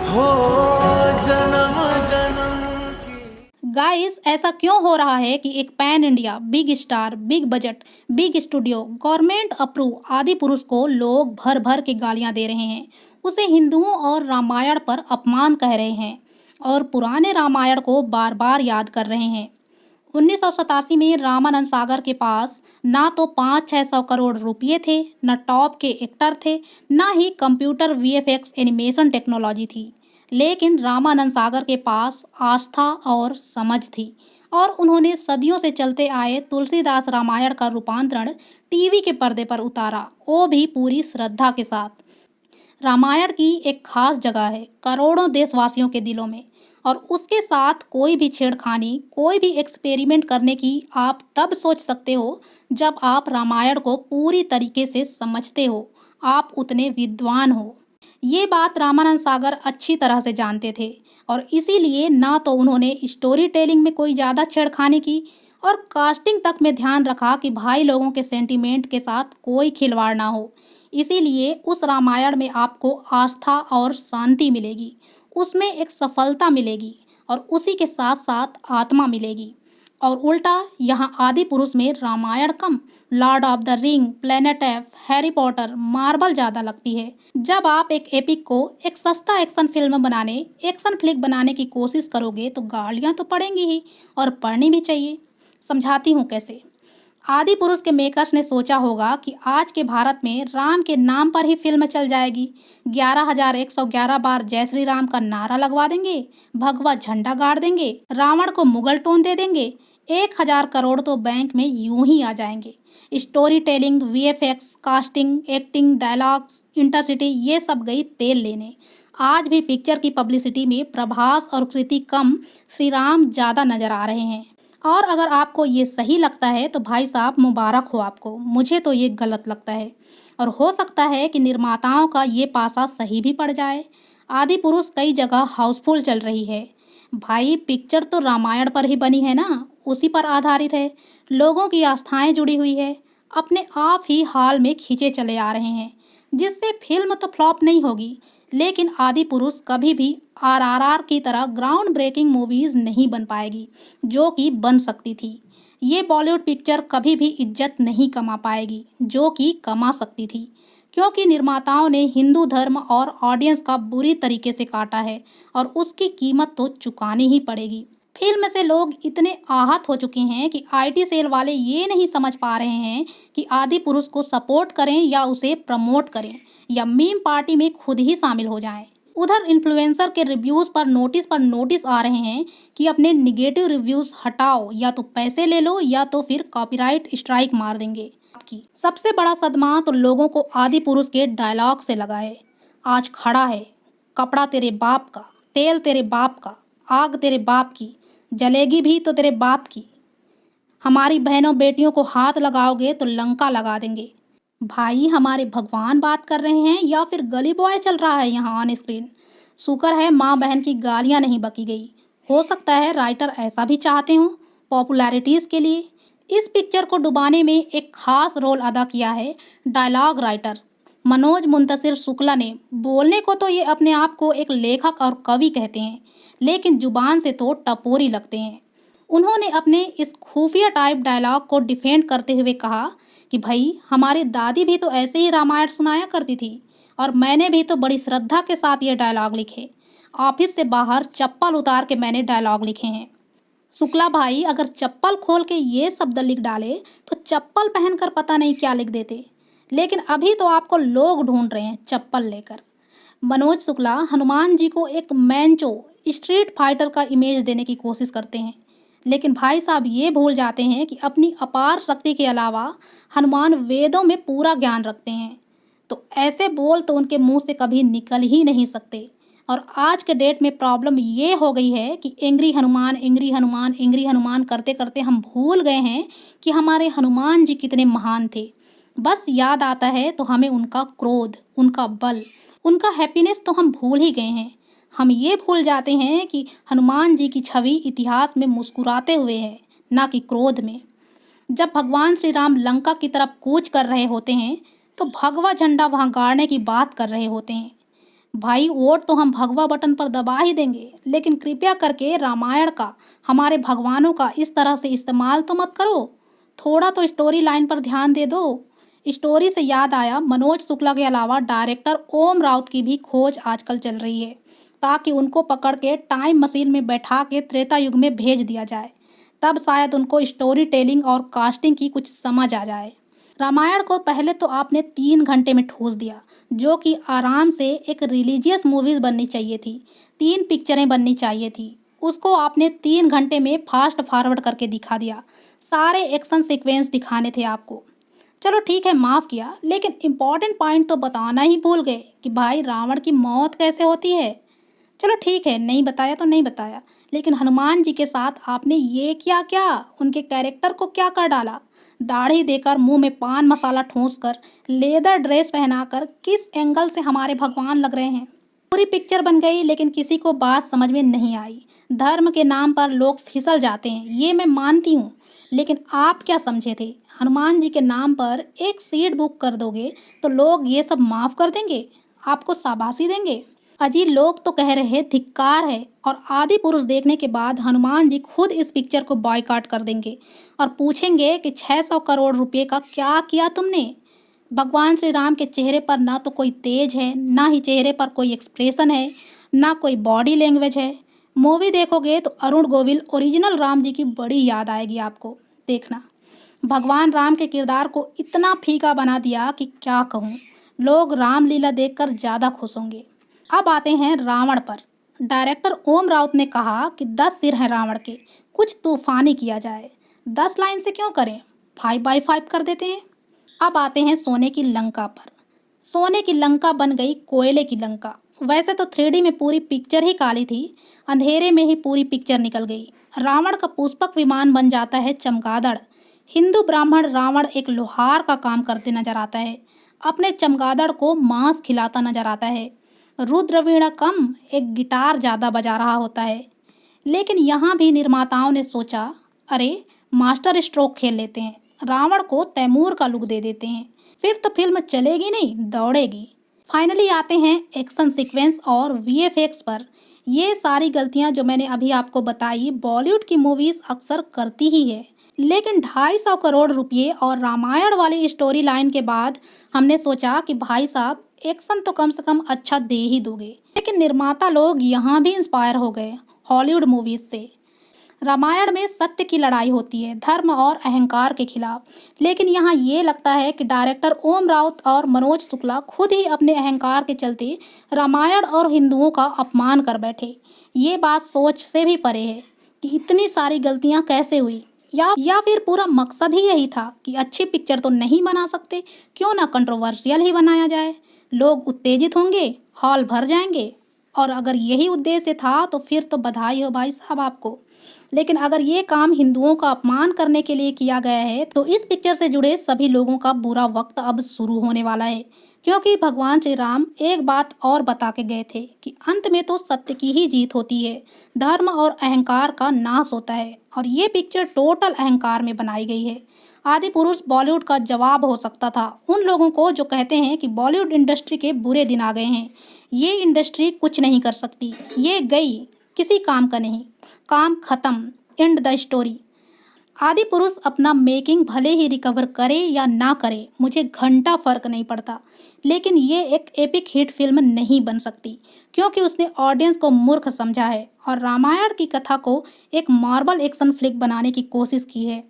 हो जन्म जन्म की। गाइस, ऐसा क्यों हो रहा है कि एक pan India big star, big budget, big studio, government approve आदि पुरुष को लोग भर भर के गालियां दे रहे हैं, उसे हिंदुओं और रामायण पर अपमान कह रहे हैं और पुराने रामायण को बार बार याद कर रहे हैं। 1987 में रामानंद सागर के पास ना तो 500-600 करोड़ रुपए थे, न टॉप के एक्टर थे, ना ही कंप्यूटर वीएफएक्स एनिमेशन टेक्नोलॉजी थी। लेकिन रामानंद सागर के पास आस्था और समझ थी और उन्होंने सदियों से चलते आए तुलसीदास रामायण का रूपांतरण टीवी के पर्दे पर उतारा, वो भी पूरी श्रद्धा के साथ। रामायण की एक खास जगह है करोड़ों देशवासियों के दिलों में, और उसके साथ कोई भी छेड़खानी, कोई भी एक्सपेरिमेंट करने की आप तब सोच सकते हो जब आप रामायण को पूरी तरीके से समझते हो, आप उतने विद्वान हो। ये बात रामानंद सागर अच्छी तरह से जानते थे और इसीलिए ना तो उन्होंने स्टोरी टेलिंग में कोई ज़्यादा छेड़खानी की और कास्टिंग तक में ध्यान रखा कि भाई लोगों के सेंटीमेंट के साथ कोई खिलवाड़ ना हो। इसीलिए उस रामायण में आपको आस्था और शांति मिलेगी, उसमें एक सफलता मिलेगी और उसी के साथ साथ आत्मा मिलेगी। और उल्टा यहाँ आदि पुरुष में रामायण कम, Lord of the Ring, planet of, Harry Potter, Marvel ज़्यादा लगती है। जब आप एक एपिक को एक सस्ता एक्शन फ्लिक बनाने की कोशिश करोगे तो गालियाँ तो पड़ेंगी ही, और पढ़नी भी चाहिए। समझाती हूँ कैसे। आदि पुरुष के मेकर्स ने सोचा होगा कि आज के भारत में राम के नाम पर ही फिल्म चल जाएगी। 11,111 बार जय श्री राम का नारा लगवा देंगे, भगवा झंडा गाड़ देंगे, रावण को मुगल टोन दे देंगे, 1,000 करोड़ तो बैंक में यूं ही आ जाएंगे। Story telling, VFX, casting, acting, dialogues, intercity, ये सब गई तेल लेने। आज भी पिक्चर की पब्लिसिटी में प्रभास और कृति कम, श्री राम ज़्यादा नजर आ रहे हैं। और अगर आपको ये सही लगता है तो भाई साहब मुबारक हो आपको, मुझे तो ये गलत लगता है। और हो सकता है कि निर्माताओं का ये पासा सही भी पड़ जाए। आदि पुरुष कई जगह हाउसफुल चल रही है। भाई पिक्चर तो रामायण पर ही बनी है ना, उसी पर आधारित है, लोगों की आस्थाएं जुड़ी हुई है, अपने आप ही हाल में खींचे चले आ रहे हैं, जिससे फिल्म तो फ्लॉप नहीं होगी। लेकिन आदि पुरुष कभी भी आरआरआर की तरह ग्राउंड ब्रेकिंग मूवीज नहीं बन पाएगी जो कि बन सकती थी। ये बॉलीवुड पिक्चर कभी भी इज्जत नहीं कमा पाएगी जो कि कमा सकती थी, क्योंकि निर्माताओं ने हिंदू धर्म और ऑडियंस का बुरी तरीके से काटा है और उसकी कीमत तो चुकानी ही पड़ेगी। फिल्म से लोग इतने आहत हो चुके हैं कि आईटी सेल वाले ये नहीं समझ पा रहे हैं कि आदि पुरुष को सपोर्ट करें या उसे प्रमोट करें या मीम पार्टी में खुद ही शामिल हो जाएं। उधर इन्फ्लुएंसर के रिव्यूज़ पर नोटिस आ रहे हैं कि अपने निगेटिव रिव्यूज़ हटाओ, या तो पैसे ले लो या तो फिर कॉपीराइट स्ट्राइक मार देंगे आपकी। सबसे बड़ा सदमा तो लोगों को आदि पुरुष के डायलॉग से लगा है। आज खड़ा है, कपड़ा तेरे बाप का, तेल तेरे बाप का, आग तेरे बाप की, जलेगी भी तो तेरे बाप की, हमारी बहनों बेटियों को हाथ लगाओगे तो लंका लगा देंगे। भाई हमारे भगवान बात कर रहे हैं या फिर गली बॉय चल रहा है यहाँ ऑन स्क्रीन। शुक्र है माँ बहन की गालियाँ नहीं बकी गई। हो सकता है राइटर ऐसा भी चाहते हों पॉपुलैरिटीज़ के लिए। इस पिक्चर को डुबाने में एक खास रोल अदा किया है डायलॉग राइटर मनोज मुंतशिर शुक्ला ने। बोलने को तो ये अपने आप को एक लेखक और कवि कहते हैं, लेकिन जुबान से तो टपोरी लगते हैं। उन्होंने अपने इस खुफिया टाइप डायलॉग को डिफेंड करते हुए कहा कि भाई हमारी दादी भी तो ऐसे ही रामायण सुनाया करती थी और मैंने भी तो बड़ी श्रद्धा के साथ ये डायलॉग लिखे। ऑफिस से बाहर चप्पल उतार के मैंने डायलॉग लिखे हैं। शुक्ला भाई अगर चप्पल खोल के ये शब्द लिख डाले तो चप्पल पहनकर पता नहीं क्या लिख देते, लेकिन अभी तो आपको लोग ढूंढ रहे हैं चप्पल लेकर। मनोज शुक्ला हनुमान जी को एक मैंचो स्ट्रीट फाइटर का इमेज देने की कोशिश करते हैं, लेकिन भाई साहब ये भूल जाते हैं कि अपनी अपार शक्ति के अलावा हनुमान वेदों में पूरा ज्ञान रखते हैं। तो ऐसे बोल तो उनके मुंह से कभी निकल ही नहीं सकते। और आज के डेट में प्रॉब्लम ये हो गई है कि angry Hanuman angry Hanuman angry Hanuman करते करते हम भूल गए हैं कि हमारे हनुमान जी कितने महान थे। बस याद आता है तो हमें उनका क्रोध, उनका बल, उनका हैप्पीनेस तो हम भूल ही गए हैं। हम ये भूल जाते हैं कि हनुमान जी की छवि इतिहास में मुस्कुराते हुए है, ना कि क्रोध में। जब भगवान श्री राम लंका की तरफ कूच कर रहे होते हैं तो भगवा झंडा वहाँ गाड़ने की बात कर रहे होते हैं। भाई वोट तो हम भगवा बटन पर दबा ही देंगे, लेकिन कृपया करके रामायण का, हमारे भगवानों का इस तरह से इस्तेमाल तो मत करो। थोड़ा तो स्टोरी लाइन पर ध्यान दे दो। स्टोरी से याद आया, मनोज शुक्ला के अलावा डायरेक्टर ओम राउत की भी खोज आजकल चल रही है, ताकि उनको पकड़ के टाइम मशीन में बैठा के त्रेता युग में भेज दिया जाए। तब शायद उनको स्टोरी टेलिंग और कास्टिंग की कुछ समझ आ जाए। रामायण को पहले तो आपने 3 घंटे में ठूस दिया, जो कि आराम से एक रिलीजियस मूवीज़ बननी चाहिए थी, 3 पिक्चरें बननी चाहिए थी। उसको आपने 3 घंटे में फास्ट फॉरवर्ड करके दिखा दिया। सारे एक्शन सीक्वेंस दिखाने थे आपको। चलो ठीक है, माफ़ किया, लेकिन इम्पॉर्टेंट पॉइंट तो बताना ही भूल गए कि भाई रावण की मौत कैसे होती है। चलो ठीक है, नहीं बताया तो नहीं बताया, लेकिन हनुमान जी के साथ आपने ये किया क्या? उनके कैरेक्टर को क्या कर डाला? दाढ़ी देकर, मुंह में पान मसाला ठूंस कर, लेदर ड्रेस पहनाकर किस एंगल से हमारे भगवान लग रहे हैं? पूरी पिक्चर बन गई, लेकिन किसी को बात समझ में नहीं आई। धर्म के नाम पर लोग फिसल जाते हैं, ये मैं मानती हूँ, लेकिन आप क्या समझे थे? हनुमान जी के नाम पर एक सीट बुक कर दोगे तो लोग ये सब माफ़ कर देंगे, आपको शाबाशी देंगे? अजी लोग तो कह रहे हैं धिक्कार है, और आदि पुरुष देखने के बाद हनुमान जी खुद इस पिक्चर को बॉयकॉट कर देंगे और पूछेंगे कि 600 करोड़ रुपए का क्या किया तुमने? भगवान श्री राम के चेहरे पर ना तो कोई तेज है, ना ही चेहरे पर कोई एक्सप्रेशन है, ना कोई बॉडी लैंग्वेज है। मूवी देखोगे तो अरुण गोविल ओरिजिनल राम जी की बड़ी याद आएगी आपको। देखना, भगवान राम के किरदार को इतना फीका बना दिया कि क्या कहूँ। लोग रामलीला देखकर ज़्यादा खुश होंगे। अब आते हैं रावण पर। डायरेक्टर ओम राउत ने कहा कि 10 सिर हैं रावण के, कुछ तूफानी किया जाए। 10 लाइन से क्यों करें, 5x5 कर देते हैं। अब आते हैं सोने की लंका पर। सोने की लंका बन गई कोयले की लंका। वैसे तो 3D में पूरी पिक्चर ही काली थी, अंधेरे में ही पूरी पिक्चर निकल गई। रावण का पुष्पक विमान बन जाता है चमगादड़। हिंदू ब्राह्मण रावण एक लोहार का काम करते नजर आता है, अपने चमगादड़ को मांस खिलाता नजर आता है। रुद्रवीणा कम, एक गिटार ज़्यादा बजा रहा होता है। लेकिन यहाँ भी निर्माताओं ने सोचा, अरे मास्टर स्ट्रोक खेल लेते हैं, रावण को तैमूर का लुक दे देते हैं, फिर तो फिल्म चलेगी नहीं, दौड़ेगी। फाइनली आते हैं एक्शन सीक्वेंस और वीएफएक्स पर। ये सारी गलतियाँ जो मैंने अभी आपको बताई बॉलीवुड की मूवीज़ अक्सर करती ही है, लेकिन 250 करोड़ रुपये और रामायण वाली स्टोरी लाइन के बाद हमने सोचा कि भाई साहब एक्शन तो कम से कम अच्छा दे ही दोगे। लेकिन निर्माता लोग यहाँ भी इंस्पायर हो गए हॉलीवुड मूवीज से। रामायण में सत्य की लड़ाई होती है, धर्म और अहंकार के खिलाफ, लेकिन यहाँ ये लगता है कि डायरेक्टर ओम राउत और मनोज शुक्ला खुद ही अपने अहंकार के चलते रामायण और हिंदुओं का अपमान कर बैठे। ये बात सोच से भी परे है कि इतनी सारी गलतियाँ कैसे हुई, या फिर पूरा मकसद ही यही था कि अच्छी पिक्चर तो नहीं बना सकते, क्यों ना कंट्रोवर्शियल ही बनाया जाए, लोग उत्तेजित होंगे, हॉल भर जाएंगे। और अगर यही उद्देश्य था तो फिर तो बधाई हो भाई साहब आपको। लेकिन अगर ये काम हिंदुओं का अपमान करने के लिए किया गया है तो इस पिक्चर से जुड़े सभी लोगों का बुरा वक्त अब शुरू होने वाला है, क्योंकि भगवान श्री राम एक बात और बता के गए थे कि अंत में तो सत्य की ही जीत होती है, धर्म और अहंकार का नाश होता है। और ये पिक्चर टोटल अहंकार में बनाई गई है। आदि पुरुष बॉलीवुड का जवाब हो सकता था उन लोगों को जो कहते हैं कि बॉलीवुड इंडस्ट्री के बुरे दिन आ गए हैं। ये इंडस्ट्री कुछ नहीं कर सकती, ये गई, किसी काम का नहीं, काम खत्म, एंड द स्टोरी। आदि पुरुष अपना मेकिंग भले ही रिकवर करे या ना करे, मुझे घंटा फर्क नहीं पड़ता, लेकिन ये एक एपिक हिट फिल्म नहीं बन सकती, क्योंकि उसने ऑडियंस को मूर्ख समझा है और रामायण की कथा को एक मार्बल एक्शन फ्लिक बनाने की कोशिश की है।